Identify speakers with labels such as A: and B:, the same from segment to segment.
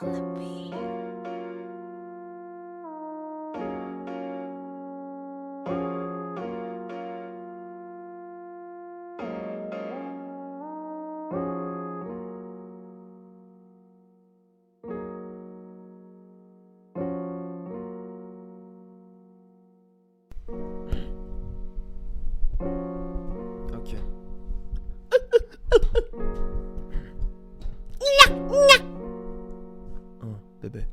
A: on the beat.
B: Ok. Bébé.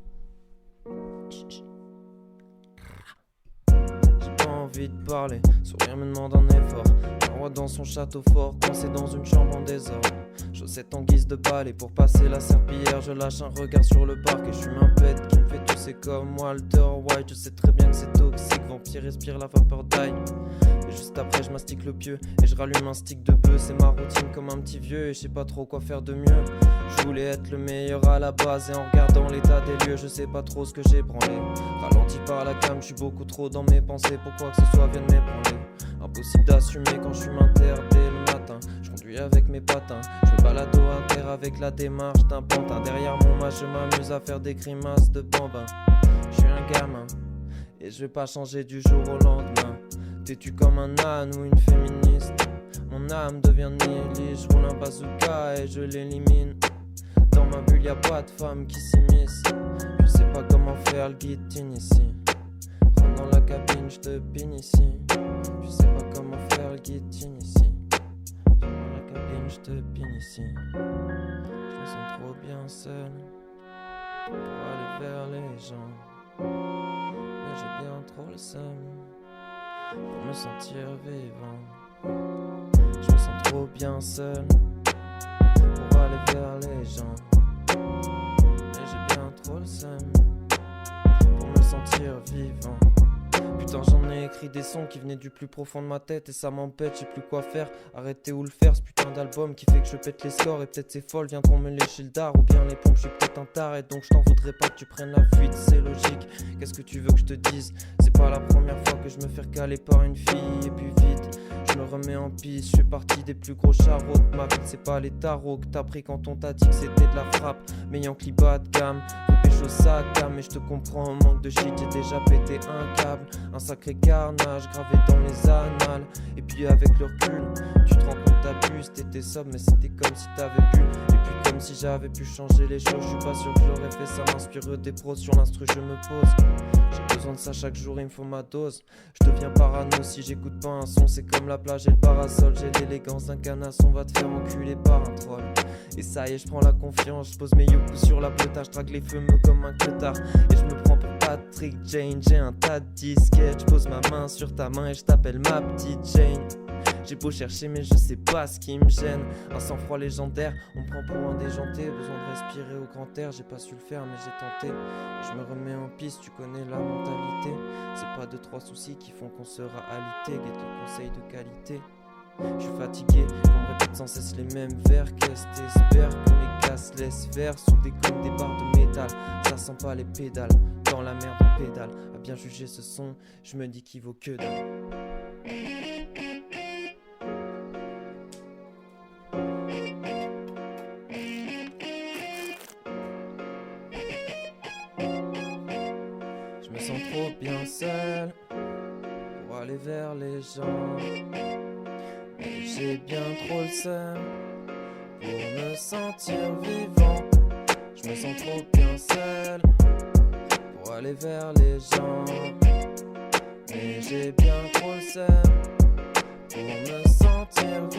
B: J'ai pas envie de parler, sourire me demande un effort. Un roi dans son château fort, coincé dans une chambre en désordre. Chaussette en guise de balai pour passer la serpillière. Je lâche un regard sur le parc et je fume un pet qui me fait tousser comme Walter White. Je sais très bien que c'est toxique, vampire respire la vapeur d'ail. Et juste après je mastique le pieu et je rallume un stick de bœuf. C'est ma routine comme un petit vieux et je sais pas trop quoi faire de mieux. Je voulais être le meilleur à la base et en regardant l'état des lieux je sais pas trop ce que j'ai branlé. Ralenti par la cam, je suis beaucoup trop dans mes pensées pour quoi que ce soit vienne m'ébranler. Impossible d'assumer quand je suis inter dès le matin. Je conduis avec mes patins, je me balade au inter avec la démarche d'un pantin. Derrière mon match je m'amuse à faire des grimaces de bambin. Je suis un gamin et je vais pas changer du jour au lendemain. T'es-tu comme un âne ou une féministe? Mon âme devient nihiliste, je roule un bazooka et je l'élimine. Dans ma bulle y'a pas de femme qui s'immisce. Je sais pas comment faire le guillotine ici. Rentre dans la cabine, je te pine ici. Je sais pas comment faire le guillotine ici. Rentre dans la cabine, je te pine ici. Je me sens trop bien seul pour aller vers les gens. Mais j'ai bien trop le seum pour me sentir vivant. Je me sens trop bien seul pour aller vers les gens. Mais j'ai bien trop le seum pour me sentir vivant. Putain j'en ai écrit des sons qui venaient du plus profond de ma tête et ça m'empêche, je sais plus quoi faire. Arrêter ou le faire, ce putain d'album qui fait que je pète les scores. Et peut-être c'est folle, viendront me lécher le dard. Ou bien les pompes, je suis peut-être un tard. Et donc je t'en voudrais pas que tu prennes la fuite, c'est logique. Qu'est-ce que tu veux que je te dise? C'est pas la première fois que je me fais recaler par une fille. Et puis vite, je me remets en piste. Je fais partie des plus gros charros de ma vie. C'est pas les tarots que t'as pris quand on t'a dit que c'était de la frappe. Mais Yankee bas de gamme, veux pécho ça gamme. Mais je te comprends, au manque de shit, j'ai déjà pété un câble. Un sacré carnage gravé dans les annales. Et puis avec le recul, tu te rends compte t'abuses. T'étais sobre mais c'était comme si t'avais bu. Et puis comme si j'avais pu changer les choses. Je suis pas sûr que j'aurais fait ça, m'inspire des pros. Sur l'instru je me pose. J'ai besoin de ça chaque jour, il me faut ma dose. Je deviens parano si j'écoute pas un son. C'est comme la plage et le parasol. J'ai l'élégance d'un canasson, va te faire enculer par un troll. Et ça y est, je prends la confiance, je pose mes yokus sur la pelotage, je drague les feux comme un clotard. Et je me prends pour Patrick Jane, j'ai un tas de disquettes. Je pose ma main sur ta main et je t'appelle ma petite Jane. J'ai beau chercher mais je sais pas ce qui me gêne. Un sang-froid légendaire, on me prend pour un déjanté. Besoin de respirer au grand air, j'ai pas su le faire mais j'ai tenté. Je me remets en piste, tu connais la mentalité. C'est pas 2-3 soucis qui font qu'on sera alité. Guette les conseils de qualité. Je suis fatigué, qu'on me répète sans cesse les mêmes vers. Qu'est-ce t'espères que mes casses laissent faire sous des comme des barres de métal. Ça sent pas les pédales, dans la merde on pédale. À bien juger ce son, je me dis qu'il vaut que dalle. Je me sens trop bien seul pour aller vers les gens. Et j'ai bien trop le seum pour me sentir vivant. Je me sens trop bien seul pour aller vers les gens. Mais j'ai bien trop le seum pour me sentir vivant.